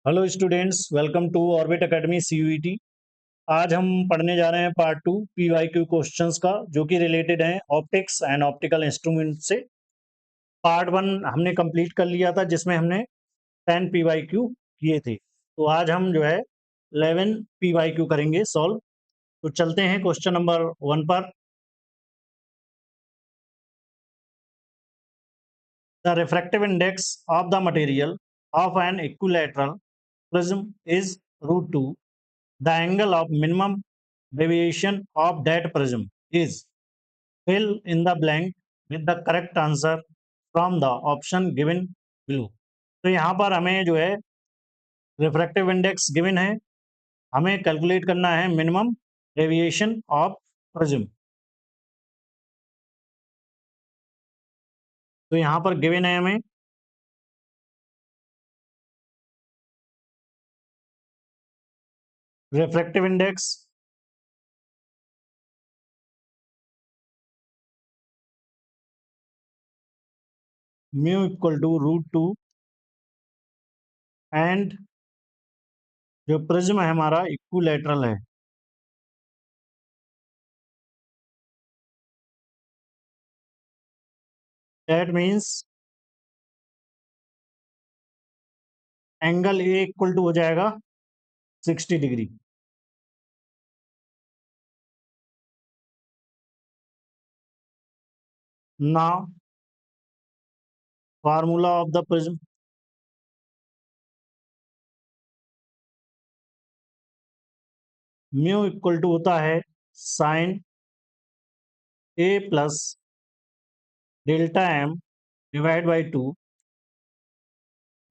Hello students, welcome to Orbit Academy CUET. आज हम पढ़ने जा रहे हैं पार्ट 2 पीवाईक्यू क्वेश्चंस का, जो कि रिलेटेड हैं ऑप्टिक्स एंड ऑप्टिकल इंस्ट्रूमेंट से। पार्ट 1 हमने कंप्लीट कर लिया था, जिसमें हमने 10 पीवाईक्यू किए थे। तो आज हम जो है 11 पीवाईक्यू करेंगे सॉल्व। तो चलते हैं क्वेश्चन नंबर 1 पर। The refractive index of the material of an equilateral prism is √2. The angle of minimum deviation of that prism is. Fill in the blank with the correct answer from the option given below. तो यहाँ पर हमें जो है refractive index given है, हमें calculate करना है मिनिमम डेविएशन ऑफ प्रिज्म। तो यहाँ पर गिवन है हमें refractive index mu equal to √2 and जो प्रिज्म है हमारा इक्विलैटरल है। That means angle A equal to हो जाएगा 60 degree. Now formula of the prism, mu equal to होता है sine A plus delta M divide by 2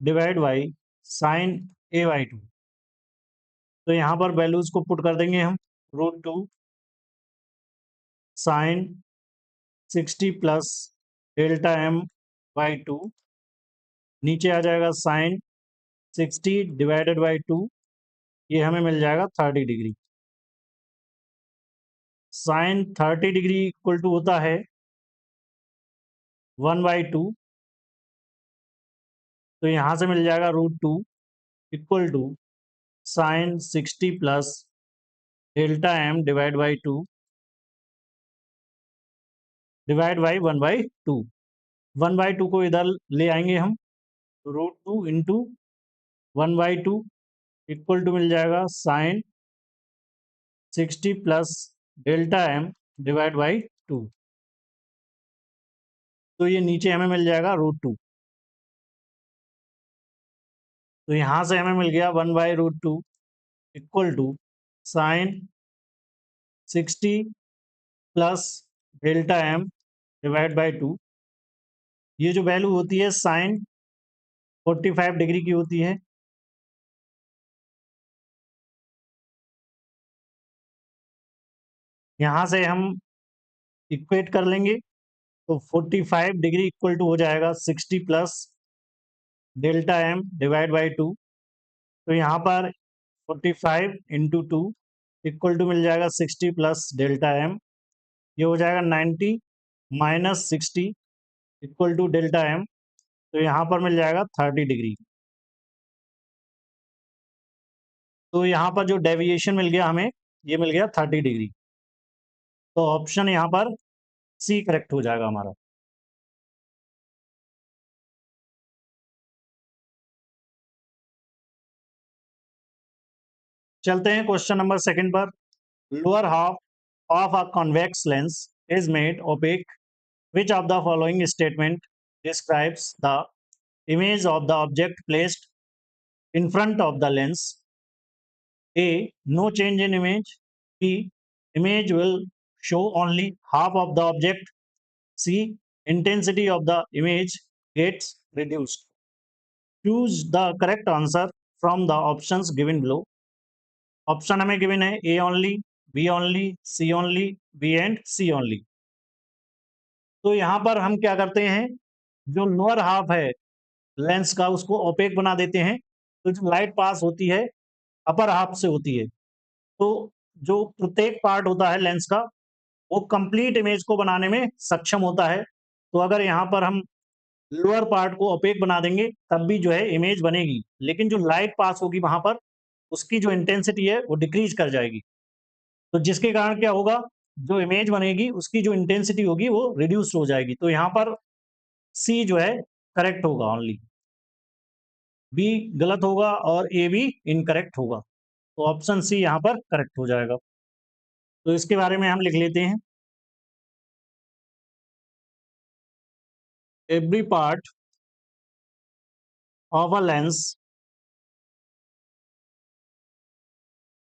divide by sine A by 2। तो यहाँ पर वैल्यूज को पुट कर देंगे हम। √2 sine 60 plus delta M by 2, नीचे आ जाएगा साइन 60 डिवाइडेड बाई 2, ये हमें मिल जाएगा 30 degree. Sine 30 degree equal to होता है 1/2। तो यहाँ से मिल जाएगा √2 equal to sine 60 plus delta M divide by 2 divide by 1/2। 1/2 को इधर ले आएंगे हम, √2 इंटू 1/2 इक्वल टू मिल जाएगा sine 60 plus delta M divide by 2। तो ये नीचे हमें मिल जाएगा √2। तो यहाँ से हमें मिल गया 1/√2 equal to sine 60 plus delta M divide by 2। ये जो वैल्यू होती है साइन 45 डिग्री की होती है। यहाँ से हम इक्वेट कर लेंगे, तो 45 डिग्री इक्वल टू हो जाएगा 60 plus delta M divide by 2। तो यहाँ पर 45 इंटू 2 इक्वल टू मिल जाएगा 60 प्लस डेल्टा एम, ये हो जाएगा 90 minus 60 equal to delta M. तो यहाँ पर मिल जाएगा 30 डिग्री। तो यहाँ पर जो डेविएशन मिल गया हमें, ये मिल गया 30 डिग्री। तो ऑप्शन यहाँ पर सी करेक्ट हो जाएगा हमारा। चलते हैं क्वेश्चन नंबर 2 पर। Lower half of a convex lens is made opaque. Which of the following statement describes the image of the object placed in front of the lens? A. No change in image. B. Image will show only half of the object. C. Intensity of the image gets reduced. Choose the correct answer from the options given below. Option हमें given है A only, B only, C only, B and C only। तो यहाँ पर हम क्या करते हैं, जो लोअर हाफ है लेंस का उसको ओपेक बना देते हैं। तो जो लाइट पास होती है अपर हाफ से होती है। तो जो प्रत्येक पार्ट होता है लेंस का, वो कंप्लीट इमेज को बनाने में सक्षम होता है। तो अगर यहाँ पर हम लोअर पार्ट को ओपेक बना देंगे तब भी जो है इमेज बनेगी, लेकिन जो लाइट पास होगी वहां पर उसकी जो इंटेंसिटी है वो डिक्रीज कर जाएगी। तो जिसके कारण क्या होगा, जो इमेज बनेगी उसकी जो इंटेंसिटी होगी वो रिड्यूस हो जाएगी। तो यहाँ पर सी जो है करेक्ट होगा, ओनली बी गलत होगा और ए भी इनकरेक्ट होगा। तो ऑप्शन सी यहाँ पर करेक्ट हो जाएगा। तो इसके बारे में हम लिख लेते हैं। Every part of a lens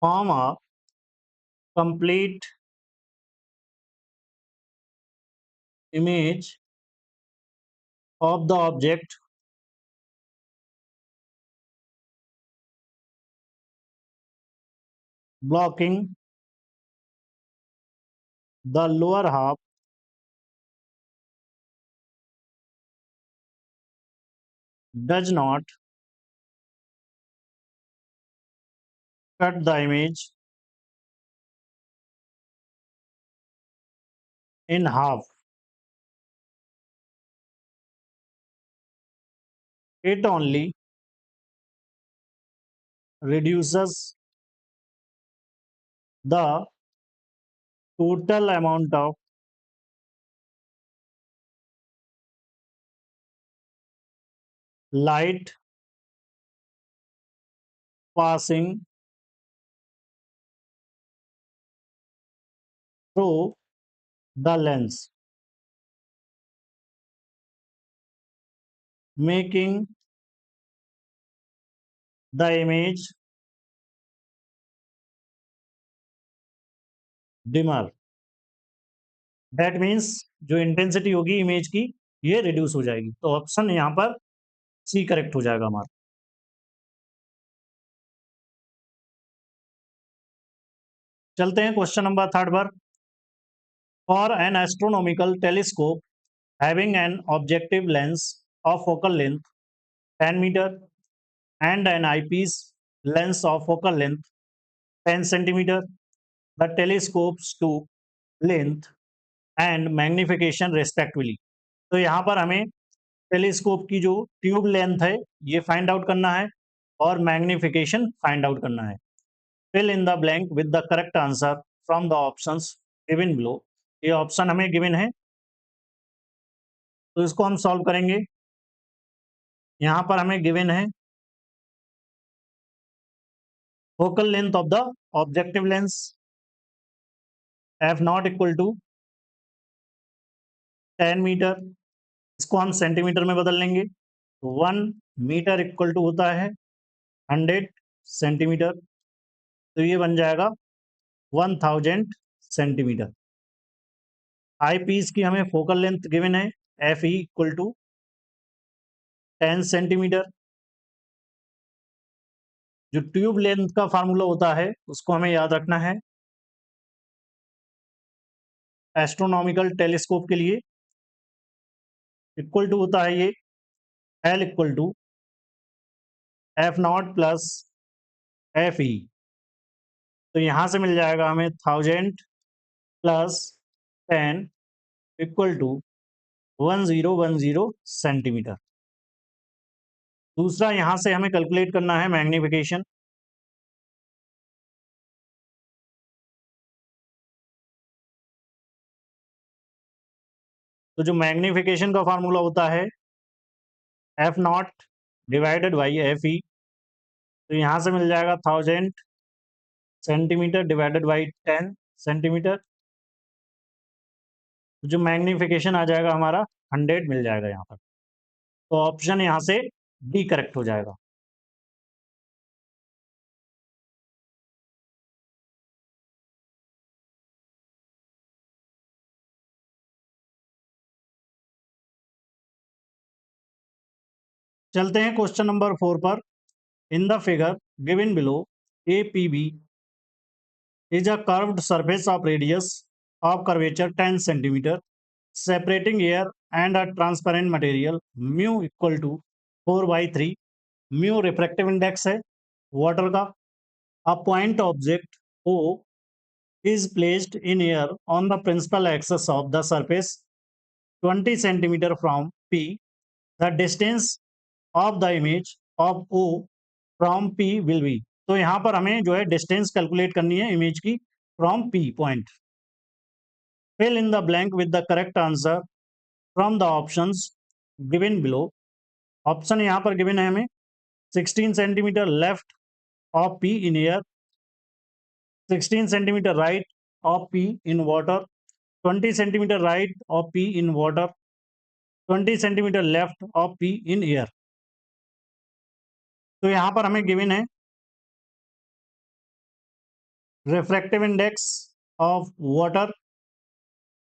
form a complete image of the object blocking the lower half does not cut the image in half. It only reduces the total amount of light passing through the lens, making the image dimmer. That means जो intensity होगी image की ये reduce हो जाएगी। तो option यहाँ पर C correct हो जाएगा हमारा। चलते हैं क्वेश्चन नंबर 3 पर। For an astronomical telescope having an objective lens of focal length 10 meter and an eyepiece lens of focal length 10 centimeter, the telescope's tube length and magnification respectively। तो यहाँ पर हमें टेलीस्कोप की जो ट्यूब लेंथ है ये find out करना है और मैग्निफिकेशन फाइंड आउट करना है। Fill in the blank with the correct answer from the options given below. ये ऑप्शन हमें गिवन है तो इसको हम सॉल्व करेंगे। यहाँ पर हमें गिवन है focal length of the objective lens F naught equal to 10 metre, इसको हम सेंटीमीटर में बदल लेंगे। 1 मीटर इक्वल टू होता है 100 सेंटीमीटर, तो ये बन जाएगा 1000 सेंटीमीटर। आई पीस की हमें फोकल लेंथ गिवन है F E equal to 10 centimetre. जो ट्यूब लेंथ का फार्मूला होता है उसको हमें याद रखना है एस्ट्रोनॉमिकल टेलीस्कोप के लिए। इक्वल टू होता है ये L equal to F naught plus F E. तो यहाँ से मिल जाएगा हमें 1000 प्लस 10 इक्वल टू 1010 सेंटीमीटर। दूसरा यहाँ से हमें कैलकुलेट करना है मैग्निफिकेशन। तो जो मैग्निफिकेशन का फार्मूला होता है F not divided by F E, तो यहाँ से मिल जाएगा 1000 सेंटीमीटर डिवाइडेड बाई 10 सेंटीमीटर। जो मैग्निफिकेशन आ जाएगा हमारा 100 मिल जाएगा यहाँ पर। तो ऑप्शन यहाँ से डी करेक्ट हो जाएगा। चलते हैं क्वेश्चन नंबर 4 पर। In the figure given below A P B is a curved surface of radius of curvature 10 centimeter separating air and a transparent material mu equal to 4/3। mu refractive index है water का। a point object O is placed in air on the principal axis of the surface 20 centimeter from P the distance of the image of O from P will be. तो यहाँ पर हमें जो है distance calculate करनी है image की from P point. Fill in the blank with the correct answer from the options given below. Option यहाँ पर गिवन है हमें 16 centimetre left of P in air, 16 centimetre right of P in water, 20 centimetre right of P in water, 20 centimetre left of P in air. तो यहाँ पर हमें given है refractive index of water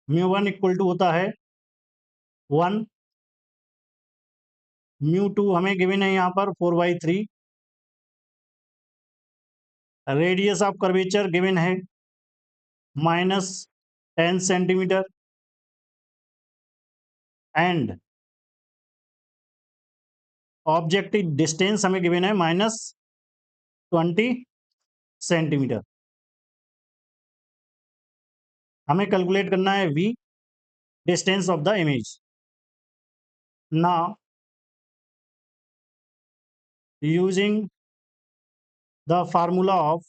mu one equal to होता है 1, mu two हमें given है यहाँ पर 4/3, रेडियस ऑफ कर्वेचर गिवन है -10 सेंटीमीटर एंड ऑब्जेक्टिव डिस्टेंस हमें गिवन है -20 सेंटीमीटर। हमें कैलकुलेट करना है v distance of the image. Now using the formula of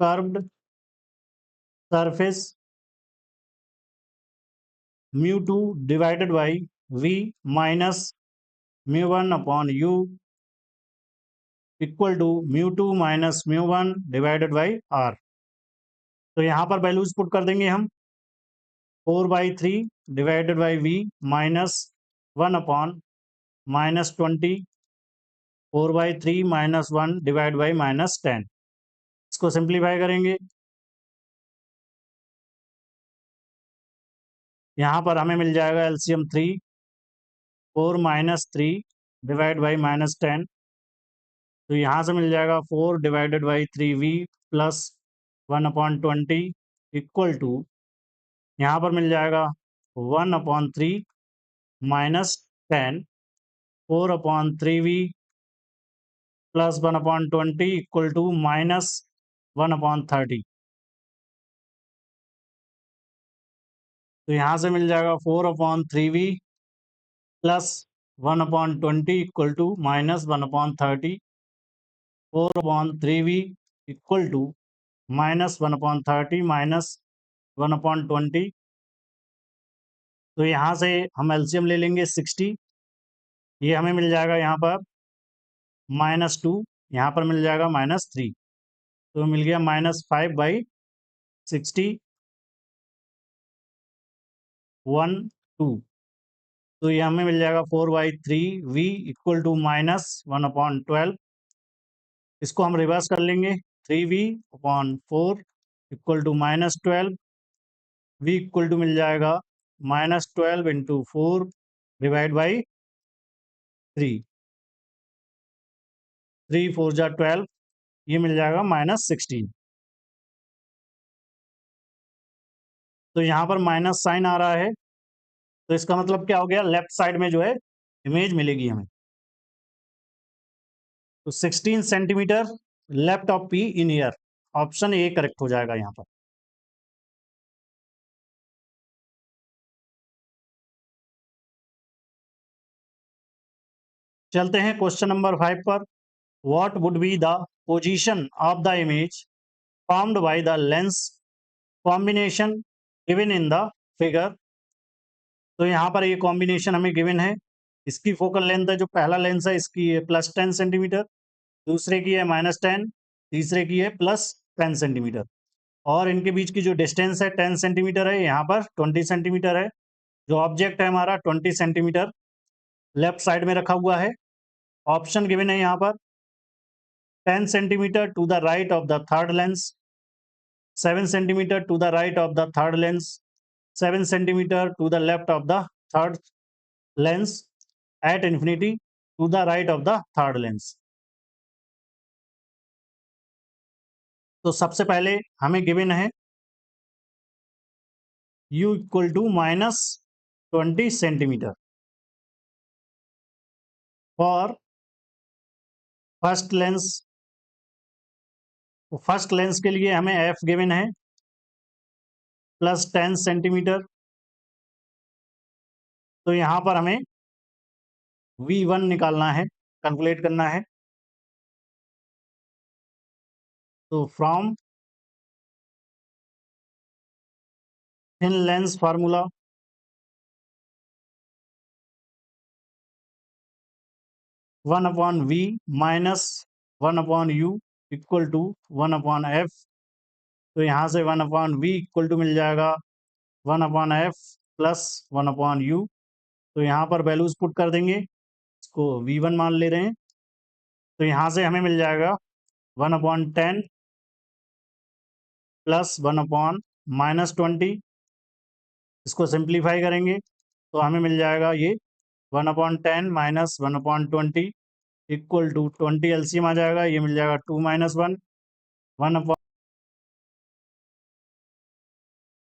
curved surface mu two divided by v minus mu one upon u equal to mu two minus mu one divided by r। तो यहाँ पर values put कर देंगे हम 4/3 divided by v minus 1 upon -20, 4/3 -1 divide by -10। इसको simplify करेंगे। यहाँ पर हमें मिल जाएगा एलसीएम 3, 4 - 3 डिवाइड बाई -10। तो यहाँ से मिल जाएगा 4 divided by 3v plus 1/20 equal to, यहाँ पर मिल जाएगा 1/3 -10, 4/3v प्लस 1/20 इक्वल टू -1/30। तो यहाँ से मिल जाएगा 4/3v प्लस 1/20 equal to -1/30, 4/3v equal to -1/30 -1/20। तो यहाँ से हम एलसीएम ले लेंगे 60, ये हमें मिल जाएगा यहाँ पर -2, यहाँ पर मिल जाएगा -3, तो मिल गया -5/60 1 2। तो ये हमें मिल जाएगा 4/3v इक्वल टू -1/12। इसको हम रिवर्स कर लेंगे, 3v/4 equal to -12, v equal to मिल जाएगा -12 इंटू 4 डिवाइड बाई 3, 3 4 जा 12, ये मिल जाएगा -16। तो यहाँ पर माइनस साइन आ रहा है, तो इसका मतलब क्या हो गया, लेफ्ट साइड में जो है इमेज मिलेगी हमें। तो 16 centimetre left of P in year, option A correct हो जाएगा यहाँ पर। चलते हैं क्वेश्चन नंबर 5 पर। What would be the position of the image formed by the lens combination given in the figure. तो यहाँ पर ये कॉम्बिनेशन हमें गिवन है। इसकी फोकल लेंथ है, जो पहला लेंस है इसकी है +10 सेंटीमीटर, दूसरे की है -10, तीसरे की है +10 सेंटीमीटर, और इनके बीच की जो डिस्टेंस है 10 सेंटीमीटर है, यहाँ पर 20 सेंटीमीटर है। जो ऑब्जेक्ट है हमारा 20 सेंटीमीटर लेफ्ट साइड में रखा हुआ है। ऑप्शन गिवन है यहाँ पर 10 centimetre to the right of the third lens, 7 centimetre to the right of the third lens, 7 centimetre to the left of the third lens, at infinity to the right of the third lens. तो सबसे पहले हमें given है u equal to -20 centimetre for first lens. First lens के लिए हमें f given है +10 centimetre, तो यहाँ पर हमें V1 निकालना है, कैलकुलेट करना है। तो from thin lens formula, 1/V minus 1/U equal to 1/F। तो यहाँ से 1/V इक्वल टू मिल जाएगा 1/F प्लस 1/U। तो यहाँ पर वैल्यूज पुट कर देंगे, इसको V1 मान ले रहे हैं। तो यहाँ से हमें मिल जाएगा 1/10 प्लस 1/-20। इसको सिंप्लीफाई करेंगे तो हमें मिल जाएगा ये 1/10 माइनस 1/20 इक्वल टू 20 एलसीएम आ जाएगा, ये मिल जाएगा 2 - 1 1।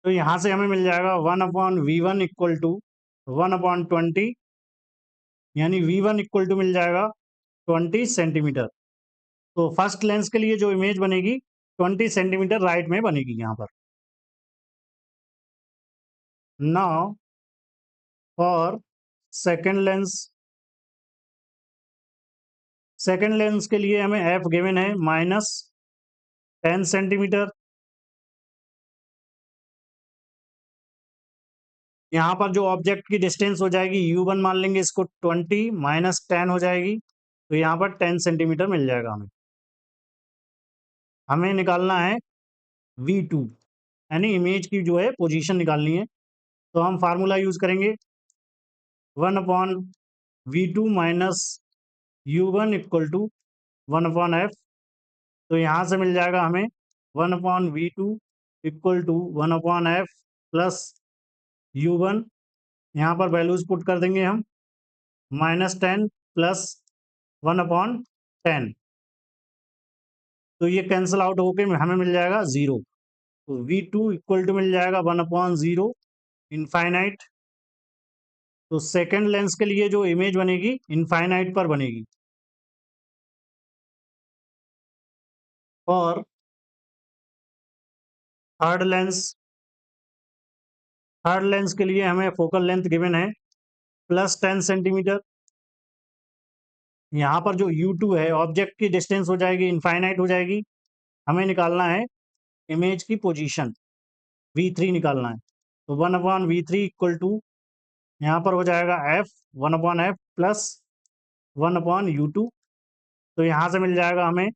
तो यहाँ से हमें मिल जाएगा 1/V1 इक्वल टू 1/20, यानी V1 इक्वल टू मिल जाएगा 20 सेंटीमीटर। तो फर्स्ट लेंस के लिए जो इमेज बनेगी 20 सेंटीमीटर राइट में बनेगी यहाँ पर। Now for second lens, second lens के लिए हमें एफ गिवन है -10 सेंटीमीटर। यहाँ पर जो ऑब्जेक्ट की डिस्टेंस हो जाएगी U1 मान लेंगे, इसको 20 - 10 हो जाएगी, तो यहाँ पर 10 सेंटीमीटर मिल जाएगा हमें। हमें निकालना है V2, यानी इमेज की जो है पोजीशन निकालनी है। तो हम फार्मूला यूज करेंगे 1/V2 minus U1 equal to 1/F। तो यहाँ से मिल जाएगा हमें 1/V2 equal to 1/F plus U1। यहाँ पर वैल्यूज पुट कर देंगे हम, -10 प्लस 1/10। तो ये कैंसिल आउट होके हमें मिल जाएगा 0। तो V2 इक्वल टू मिल जाएगा 1/0 इनफाइनाइट। तो सेकेंड लेंस के लिए जो इमेज बनेगी इनफाइनाइट पर बनेगी। और थर्ड लेंस, थर्ड लेंस के लिए हमें फोकल लेंथ गिवन है +10 सेंटीमीटर। यहाँ पर जो U2 है ऑब्जेक्ट की डिस्टेंस हो जाएगी इनफाइनाइट हो जाएगी, हमें निकालना है इमेज की पोजीशन, V3 निकालना है। तो 1/V3 इक्वल टू यहाँ पर हो जाएगा F 1/F प्लस 1/U2। तो यहाँ से मिल जाएगा हमें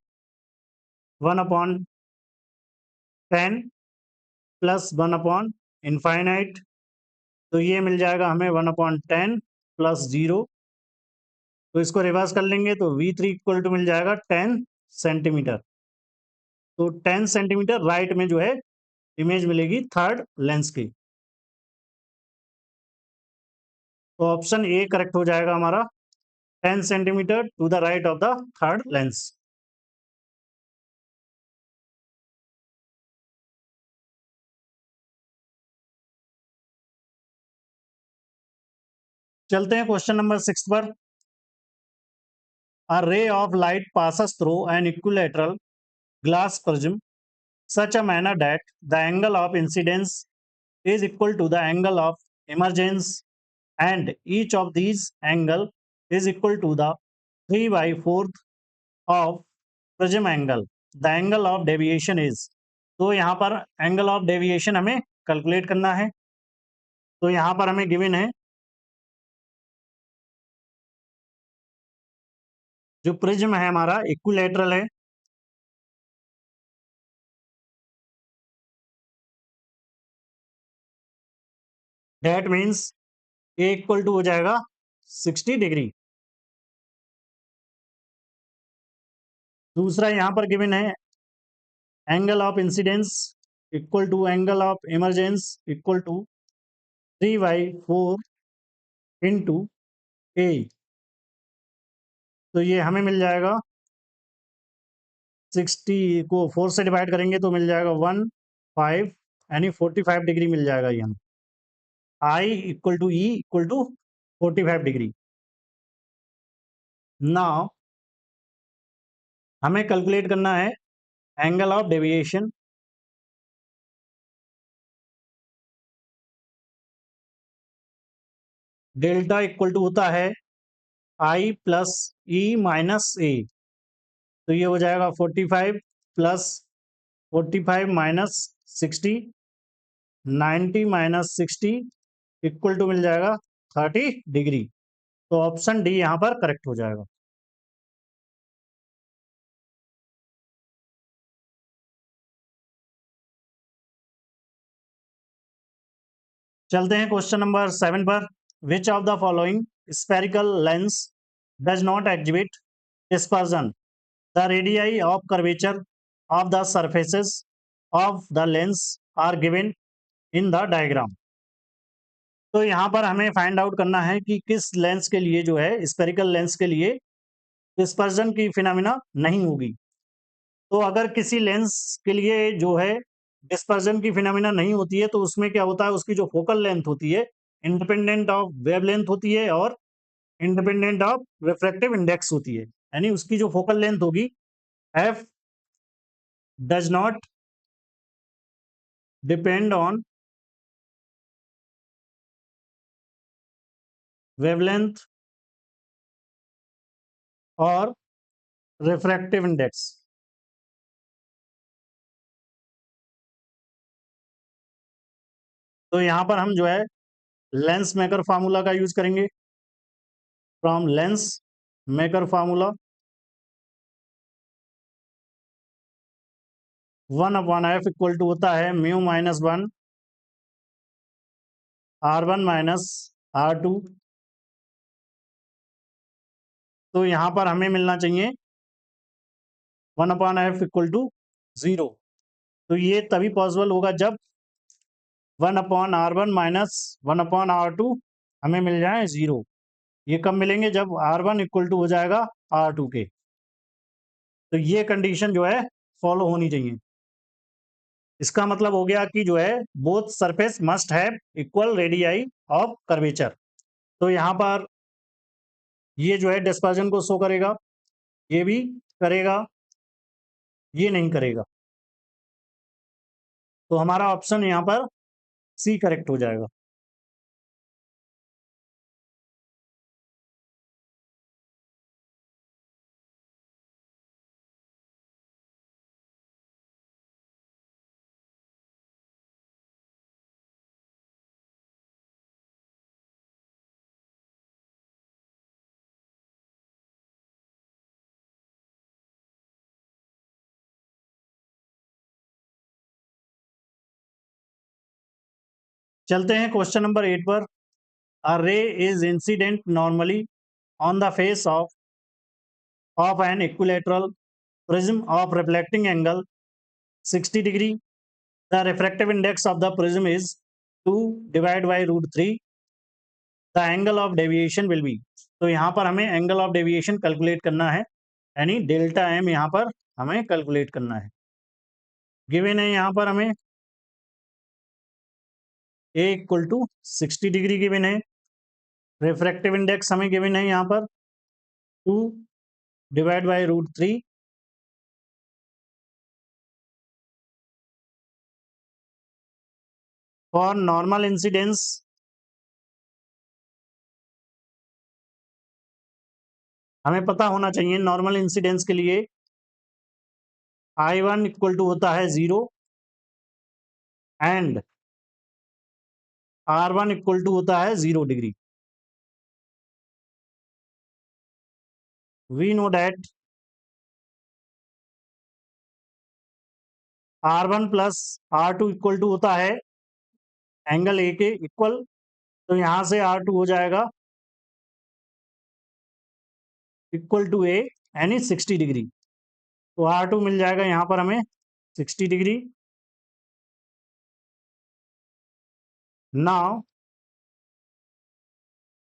1/10 प्लस 1/इनफाइनाइट। तो ये मिल जाएगा हमें 1/10 प्लस 0। तो इसको रिवर्स कर लेंगे तो V3 इक्वल टू मिल जाएगा 10 सेंटीमीटर। तो 10 सेंटीमीटर राइट में जो है इमेज मिलेगी थर्ड लेंस की। तो ऑप्शन ए करेक्ट हो जाएगा हमारा, 10 centimetre to the right of the third lens. चलते हैं क्वेश्चन नंबर 6 पर। A ray of light passes through an equilateral glass prism such a manner that the angle of incidence is equal to the angle of emergence, and each of these angle is equal to the 3/4 of prism angle. The angle of deviation is। तो यहाँ पर angle of deviation हमें calculate करना है। तो यहाँ पर हमें गिवन है जो प्रिज्म है हमारा इक्विलेटरल है, that means A equal to हो जाएगा 60 डिग्री। दूसरा यहाँ पर गिवन है angle of incidence equal to angle of emergence equal to 3/4 into A. तो ये हमें मिल जाएगा 60 को 4 से डिवाइड करेंगे तो मिल जाएगा 15, यानी 45 डिग्री मिल जाएगा ये हमें। I equal to e equal to 45 degree. Now हमें कैलकुलेट करना है angle of deviation. Delta equal to होता है आई प्लस ई माइनस ए, तो ये हो जाएगा 45 plus 45 minus 60, 90 minus 60 equal to मिल जाएगा 30 डिग्री। तो ऑप्शन डी यहाँ पर करेक्ट हो जाएगा। चलते हैं क्वेश्चन नंबर 7 पर। Which of the following spherical lens does not exhibit dispersion? The radii of curvature of the surfaces of the lens are given in the diagram. तो यहाँ पर हमें फाइंड आउट करना है कि किस लेंस के लिए जो है स्फेरिकल लेंस के लिए डिस्पर्जन की फिनोमिना नहीं होगी। तो अगर किसी लेंस के लिए जो है डिस्पर्जन की फिनोमिना नहीं होती है, तो उसमें क्या होता है, उसकी जो फोकल लेंथ होती है इंडिपेंडेंट ऑफ वेवलेंथ होती है और इंडिपेंडेंट ऑफ रिफ्रैक्टिव इंडेक्स होती है। यानी उसकी जो फोकल लेंथ होगी F does not depend on wavelength और रिफ्रैक्टिव इंडेक्स। तो यहाँ पर हम जो है लेंस मेकर फार्मूला का यूज करेंगे। From lens maker formula 1/f equal to होता है mu minus 1 R1 minus R2। तो यहाँ पर हमें मिलना चाहिए 1/f इक्वल टू 0। तो ये तभी पॉसिबल होगा जब 1/R1 माइनस 1/R2 हमें मिल जाए 0। ये कब मिलेंगे? जब R1 इक्वल टू हो जाएगा R2 के। तो ये कंडीशन जो है फॉलो होनी चाहिए। इसका मतलब हो गया कि जो है both surface must have equal radii of curvature. तो यहाँ पर ये जो है डिस्पर्जन को शो करेगा, ये भी करेगा, ये नहीं करेगा। तो हमारा ऑप्शन यहाँ पर सी करेक्ट हो जाएगा। चलते हैं क्वेश्चन नंबर 8 पर। अ रे is incident normally on the face of an equilateral prism of reflecting angle 60 degree. The refractive index of the prism is 2 divide by √3। The angle of deviation will be. तो यहाँ पर हमें angle of deviation calculate करना है, यानी delta M यहाँ पर हमें कैलकुलेट करना है। गिवन है यहाँ पर हमें ए इक्वल टू 60 डिग्री गिवन है। रिफ्रैक्टिव इंडेक्स हमें गिवन है यहाँ पर 2 divide by √3। For normal incidence हमें पता होना चाहिए, नॉर्मल इंसिडेंस के लिए I1 इक्वल टू होता है 0 एंड R1 इक्वल टू होता है 0 degree. We know that R1 plus R2 equal to होता है एंगल ए के इक्वल। तो यहाँ से R2 हो जाएगा इक्वल टू ए यानी 60 डिग्री। तो R2 मिल जाएगा यहाँ पर हमें 60 degree. Now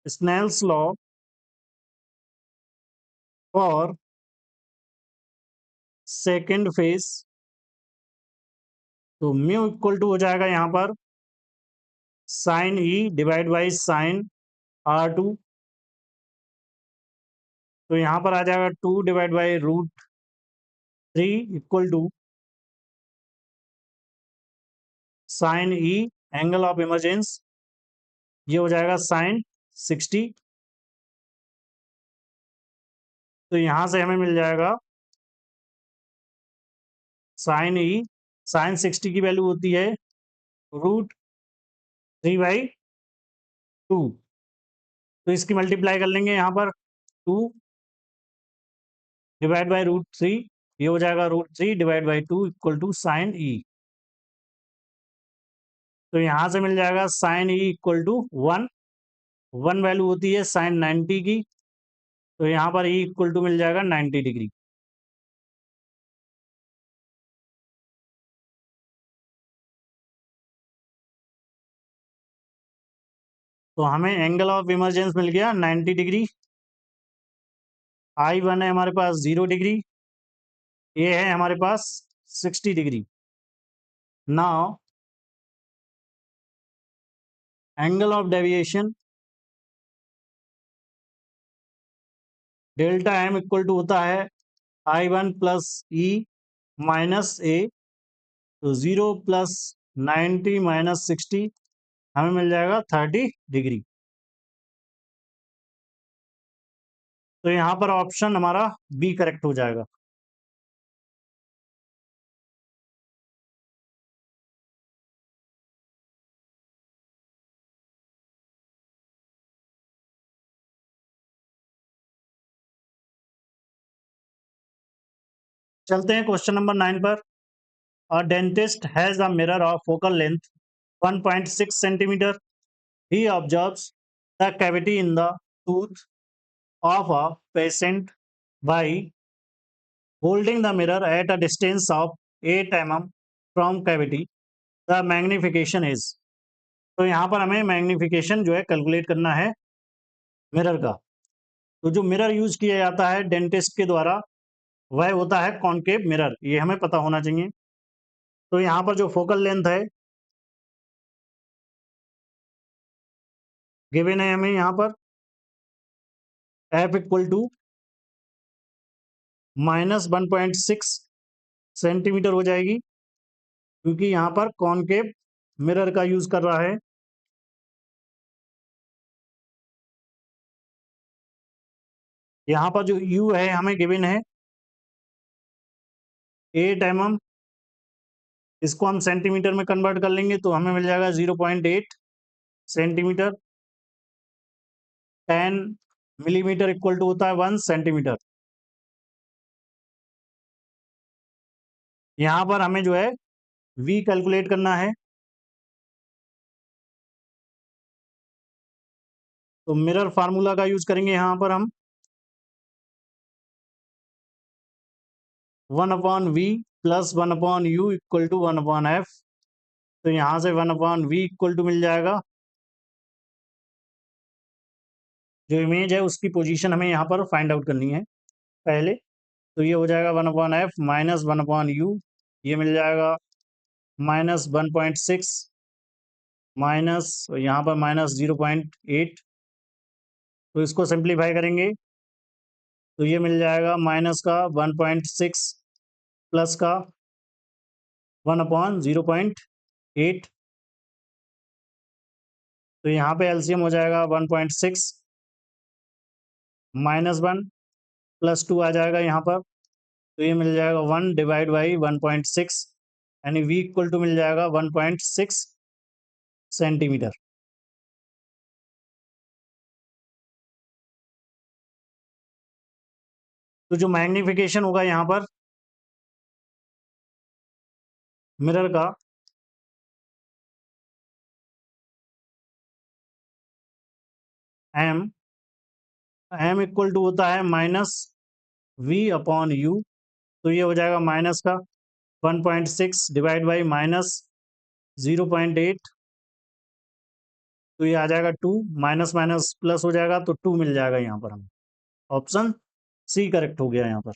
Snell's law for second phase. तो म्यू इक्वल टू हो जाएगा यहाँ पर sine E divide by sine R2। तो यहाँ पर आ जाएगा 2 divide by √3 equal to sine E angle of emergence, ये हो जाएगा साइन 60। तो यहाँ से हमें मिल जाएगा साइन ई, साइन 60 की वैल्यू होती है √3/2। तो इसकी मल्टीप्लाई कर लेंगे यहाँ पर, 2 डिवाइड बाई √3, ये हो जाएगा √3/2 इक्वल टू साइन ई। तो यहाँ से मिल जाएगा sine E equal to 1, 1 value होती है साइन 90 की, तो यहाँ पर ई इक्वल टू मिल जाएगा 90 डिग्री। तो हमें एंगल ऑफ इमरजेंस मिल गया 90 डिग्री। I1 है हमारे पास 0 डिग्री, ये है हमारे पास 60 degree. Now angle of deviation delta M equal to होता है I1 प्लस ई माइनस ए। तो 0 प्लस 90 माइनस 60 हमें मिल जाएगा 30 डिग्री। तो यहाँ पर ऑप्शन हमारा बी करेक्ट हो जाएगा। चलते हैं क्वेश्चन नंबर 9 पर। A dentist has a mirror of focal length 1.6 centimetre. He observes the cavity in the tooth of a patient by holding the mirror at a distance of 8 mm from cavity. The magnification is। तो यहाँ पर हमें magnification जो है calculate करना है mirror का। तो जो मिरर यूज किया जाता है डेंटिस्ट के द्वारा वह होता है कॉनकेव मिरर, ये हमें पता होना चाहिए। तो यहाँ पर जो फोकल लेंथ है गिवन है हमें यहाँ पर f इक्वल टू -1.6 सेंटीमीटर हो जाएगी, क्योंकि यहाँ पर कॉनकेव मिरर का यूज कर रहा है। यहाँ पर जो u है हमें गिवन है 8 mm, इसको हम सेंटीमीटर में कन्वर्ट कर लेंगे तो हमें मिल जाएगा 0.8 सेंटीमीटर। 10 मिलीमीटर इक्वल टू होता है 1 सेंटीमीटर। यहाँ पर हमें जो है v कैलकुलेट करना है। तो मिरर फार्मूला का यूज करेंगे यहाँ पर हम 1/v plus 1/u equal to 1/f। तो यहाँ से 1/v इक्वल टू मिल जाएगा, जो इमेज है उसकी पोजीशन हमें यहाँ पर फाइंड आउट करनी है पहले। तो ये हो जाएगा 1/f माइनस 1/u, ये मिल जाएगा -1.6 माइनस यहाँ पर -0.8। तो इसको सिंप्लीफाई करेंगे तो ये मिल जाएगा माइनस का 1.6 प्लस का 1/0.8। तो यहाँ पे एलसीएम हो जाएगा 1.6 -1 प्लस 2 आ जाएगा यहाँ पर। तो ये मिल जाएगा 1 डिवाइड बाई 1.6, यानी v इक्वल टू मिल जाएगा 1.6 सेंटीमीटर। तो जो मैग्निफिकेशन होगा यहाँ पर मिरर का m इक्वल टू होता है -v/u। तो ये हो जाएगा माइनस का 1.6 डिवाइड बाई -0.8। तो ये आ जाएगा 2, माइनस माइनस प्लस हो जाएगा तो 2 मिल जाएगा यहाँ पर हमें। ऑप्शन सी करेक्ट हो गया यहाँ पर।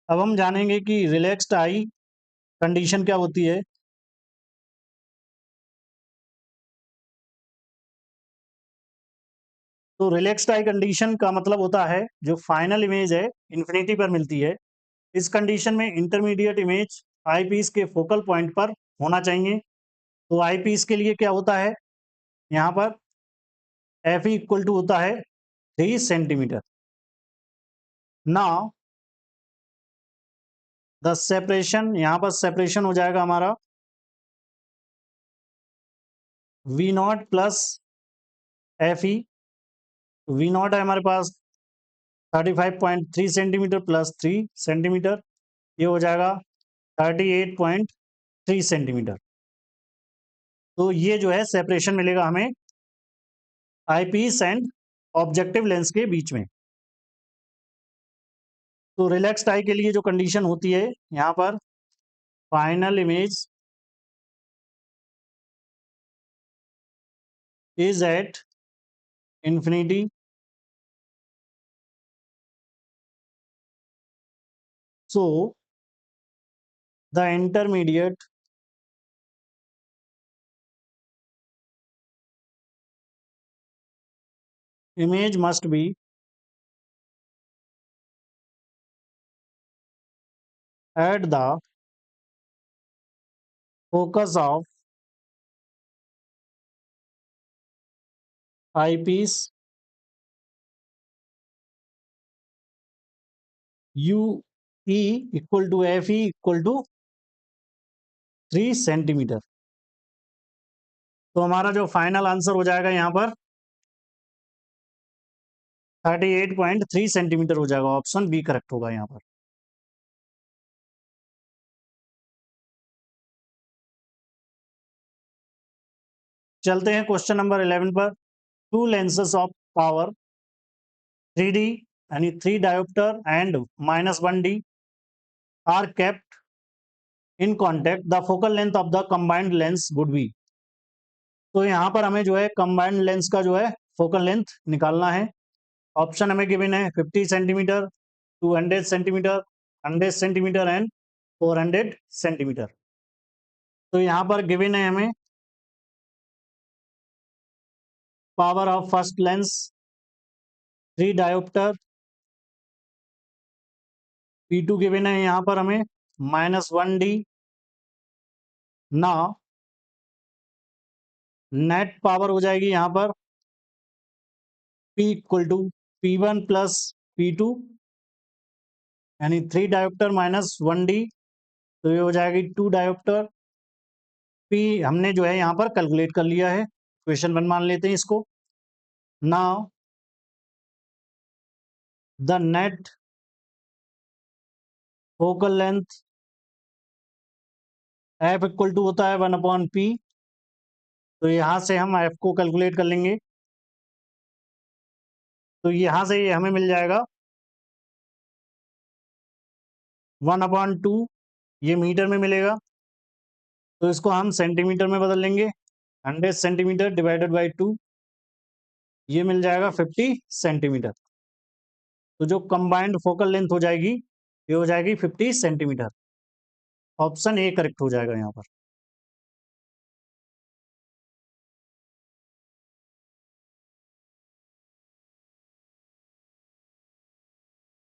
अब हम जानेंगे कि रिलैक्स्ड आई कंडीशन क्या होती है। तो रिलैक्स्ड आई कंडीशन का मतलब होता है जो फाइनल इमेज है इन्फिनिटी पर मिलती है, इस कंडीशन में इंटरमीडिएट इमेज आई पीस के फोकल पॉइंट पर होना चाहिए। तो आई पीस के लिए क्या होता है, यहाँ पर एफ इक्वल टू होता है 3 सेंटीमीटर। नाउ द सेपरेशन, यहाँ पर सेपरेशन हो जाएगा हमारा V naught plus F E. V naught है हमारे पास 35.3 सेंटीमीटर प्लस 3 सेंटीमीटर, ये हो जाएगा 38.3 सेंटीमीटर। तो ये जो है सेपरेशन मिलेगा हमें आई पीस एंड ऑब्जेक्टिव लेंस के बीच में। तो रिलैक्स्ड आई के लिए जो कंडीशन होती है यहाँ पर final image is at infinity, so the intermediate image must be at the focus of eyepiece u e equal to f e equal to 3 centimetre. तो हमारा जो फाइनल आंसर हो जाएगा यहाँ पर 38.3 सेंटीमीटर हो जाएगा, ऑप्शन बी करेक्ट होगा यहाँ पर। चलते हैं क्वेश्चन नंबर 11 पर। To lenses of power 3D यानी 3 dioptre and -1D are kept in contact, the focal length of the combined lens would be. तो यहाँ पर हमें जो है कंबाइंड लेंस का जो है फोकल लेंथ निकालना है। ऑप्शन हमें गिवन है 50 centimetre, 200 centimetre, 100 centimetre and 400 centimetre. तो यहाँ पर गिवन है हमें power of first lens 3 dioptre, P2 given है यहाँ पर हमें -1D। ना नेट पावर हो जाएगी यहाँ पर P equal to P1 plus P2 यानी 3 डायोप्टर -1D, तो ये हो जाएगी 2 डायोप्टर। P हमने जो है यहाँ पर कैलकुलेट कर लिया है, क्वेश्चन 1 मान लेते हैं इसको। Now the net focal length F equal to होता है 1/P। तो यहाँ से हम एफ को कैलकुलेट कर लेंगे, तो यहाँ से ये हमें मिल जाएगा 1/2, ये मीटर में मिलेगा, तो इसको हम सेंटीमीटर में बदल लेंगे। 100 सेंटीमीटर डिवाइडेड बाई 2, ये मिल जाएगा 50 सेंटीमीटर। तो जो कंबाइंड फोकल लेंथ हो जाएगी ये हो जाएगी 50 सेंटीमीटर। ऑप्शन ए करेक्ट हो जाएगा यहाँ पर।